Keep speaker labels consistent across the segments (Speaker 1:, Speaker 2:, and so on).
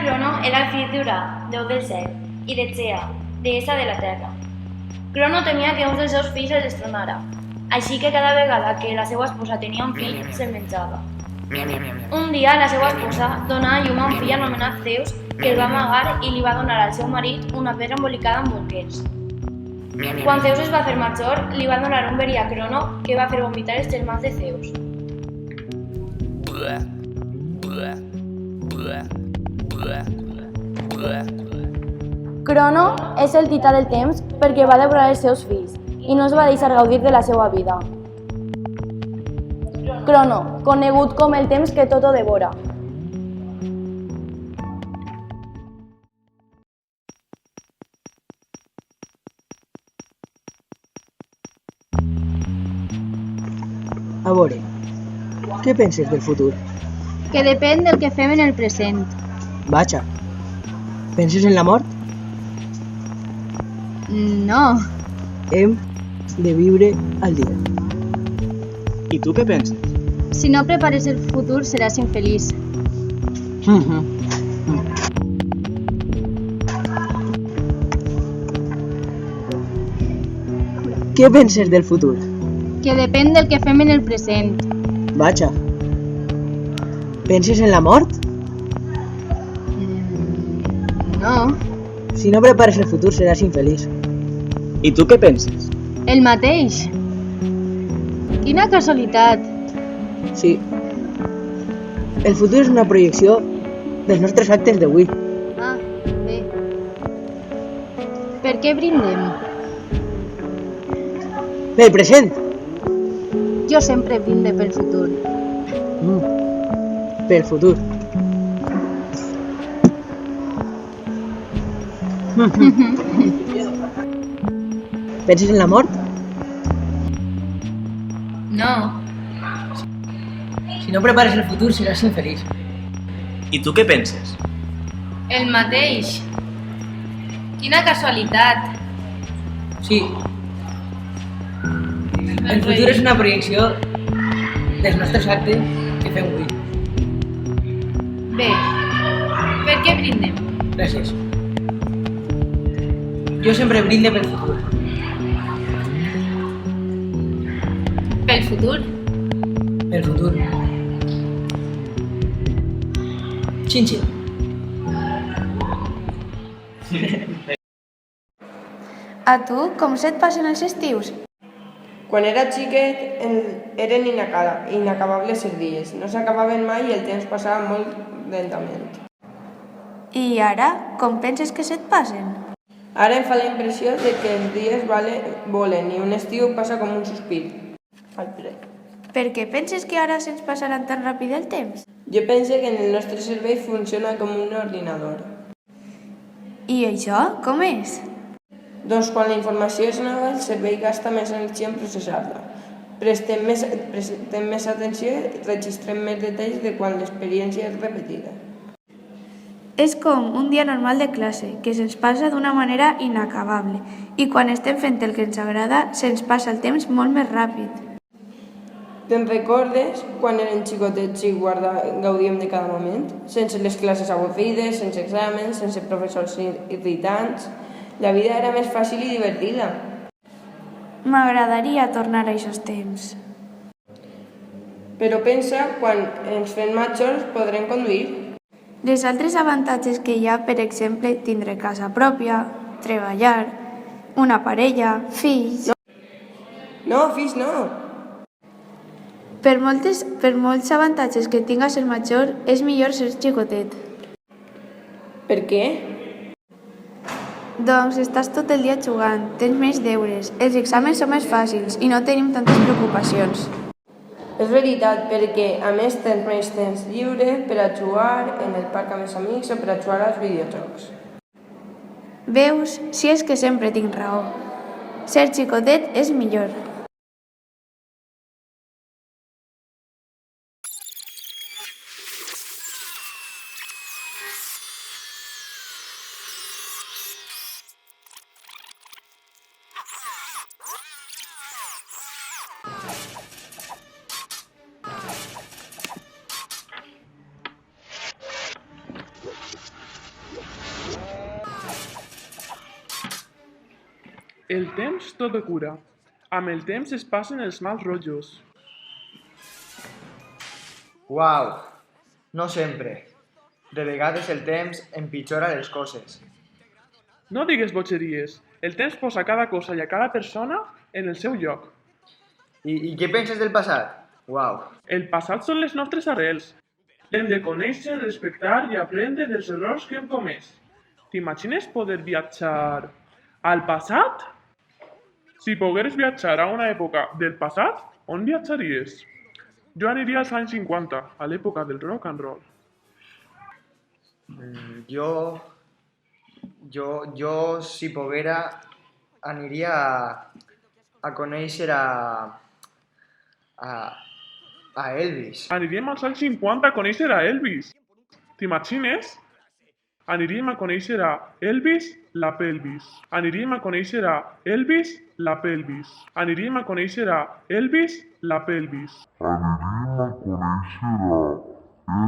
Speaker 1: Crono era el fill d'Urà, déu del cel, i de Gea, deessa de la terra. Crono temia que un dels seus fills el destronara, així que cada vegada que la seva esposa tenia un fill, se'l menjava. Un dia la seva esposa donà a llum a un fill anomenat Zeus que el va amagar i li va donar al seu marit una pedra embolicada amb bolquers. Quan Zeus es va fer major, li va donar un verí a Crono que va fer vomitar els germans de Zeus. Crono és el tità del temps perquè va devorar els seus fills i no es va deixar gaudir de la seva vida. Crono, conegut com el temps que tot ho devora.
Speaker 2: A veure, què penses del futur?
Speaker 3: Que depèn del que fem en el present.
Speaker 2: Vaja, penses en la mort?
Speaker 3: No.
Speaker 2: Hem de viure al dia.
Speaker 4: I tu què penses?
Speaker 3: Si no prepares el futur seràs infeliç.
Speaker 2: Què penses del futur?
Speaker 3: Que depèn del que fem en el present.
Speaker 2: Vaja, penses en la mort?
Speaker 3: No.
Speaker 2: Si no prepares el futur seràs infeliç.
Speaker 4: I tu què penses?
Speaker 3: El mateix. Quina casualitat.
Speaker 2: Sí. El futur és una projecció dels nostres actes d'avui.
Speaker 3: Ah, bé. Per què brindem?
Speaker 2: Pel present.
Speaker 3: Jo sempre brinde pel futur.
Speaker 2: Pel futur. Penses en la mort?
Speaker 3: No.
Speaker 2: Si no prepares el futur seràs infeliç.
Speaker 4: I tu què penses?
Speaker 3: El mateix. Quina casualitat.
Speaker 2: Sí. El futur és una projecció dels nostres actes que fem avui.
Speaker 3: Bé. Per què brindem?
Speaker 2: Gràcies. Jo sempre brinde pel futur.
Speaker 3: Pel futur?
Speaker 2: Pel futur. Xin-xin.
Speaker 1: A tu, com se't passen els estius?
Speaker 5: Quan era xiquet eren inacabables els dies. No s'acabaven mai i el temps passava molt lentament.
Speaker 1: I ara, com penses que se't passen?
Speaker 5: Ara em fa la impressió de que els dies volen i un estiu passa com un sospir.
Speaker 1: Per què penses que ara se'ns passarà tan ràpid el temps?
Speaker 5: Jo penso que el nostre cervell funciona com un ordinador.
Speaker 1: I això, com és?
Speaker 5: Doncs quan la informació és nova, el cervell gasta més energia en processar-la. Prestem més atenció i registrem més detalls de quan l'experiència és repetida.
Speaker 1: És com un dia normal de classe, que se'ns passa d'una manera inacabable, i quan estem fent el que ens agrada, se'ns passa el temps molt més ràpid.
Speaker 5: Te'n recordes quan érem xicotets i gaudíem de cada moment? Sense les classes avorrides, sense exàmens, sense professors irritants. La vida era més fàcil i divertida.
Speaker 1: M'agradaria tornar a aquests temps.
Speaker 5: Però pensa, quan ens fem majors podrem conduir.
Speaker 1: Les altres avantatges que hi ha, per exemple, tindre casa pròpia, treballar, una parella, fills...
Speaker 5: No, fills no.
Speaker 1: Per molts avantatges que tinga ser major, és millor ser xicotet.
Speaker 5: Per què?
Speaker 1: Doncs estàs tot el dia jugant, tens més deures, els exàmens són més fàcils i no tenim tantes preocupacions.
Speaker 5: És veritat, perquè a més tens més temps lliure per a jugar en el parc amb els amics o per a jugar als videojocs.
Speaker 1: Veus, si és que sempre tinc raó. Ser xicotet és millor.
Speaker 6: El temps tot ho cura. Amb el temps es passen els mals rotllos.
Speaker 7: Uau, no sempre. De vegades el temps empitjora les coses.
Speaker 6: No digues bogeries. El temps posa cada cosa i a cada persona en el seu lloc.
Speaker 7: I què penses del passat? Uau.
Speaker 6: El passat són les nostres arrels. L'hem de conèixer, respectar i aprendre dels errors que hem comès. T'imagines poder viatjar al passat? Si pogueres viatjar a una època del passat, on viatjaries? Jo aniria als anys 50, a l'època del rock and roll.
Speaker 7: Jo, si poguera, aniria a conèixer a Elvis.
Speaker 6: Aniríem als anys 50 a conèixer a Elvis. T'imagines? Aniríem a conèixer a Elvis la pelvis. Aniríem a conèixer a Elvis la pelvis. Aniríem a conèixer a Elvis la pelvis.
Speaker 8: Aniríem a conèixer a Elvis la pelvis.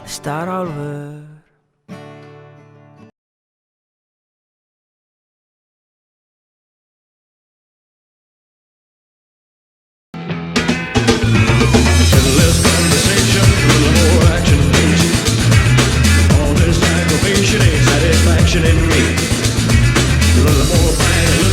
Speaker 9: Starálfur.
Speaker 10: Less conversation, a little more action, please. All this aggravation ain't satisfaction in me. A little more fight,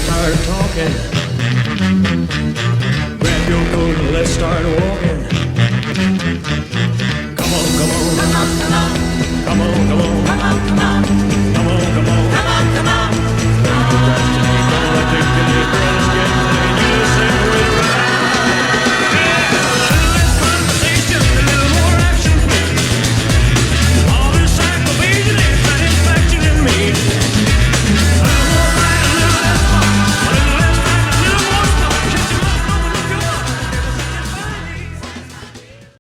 Speaker 10: start talking. Grab your coat and let's start walking. Come on, come on. Come on, come on. Come on, come on.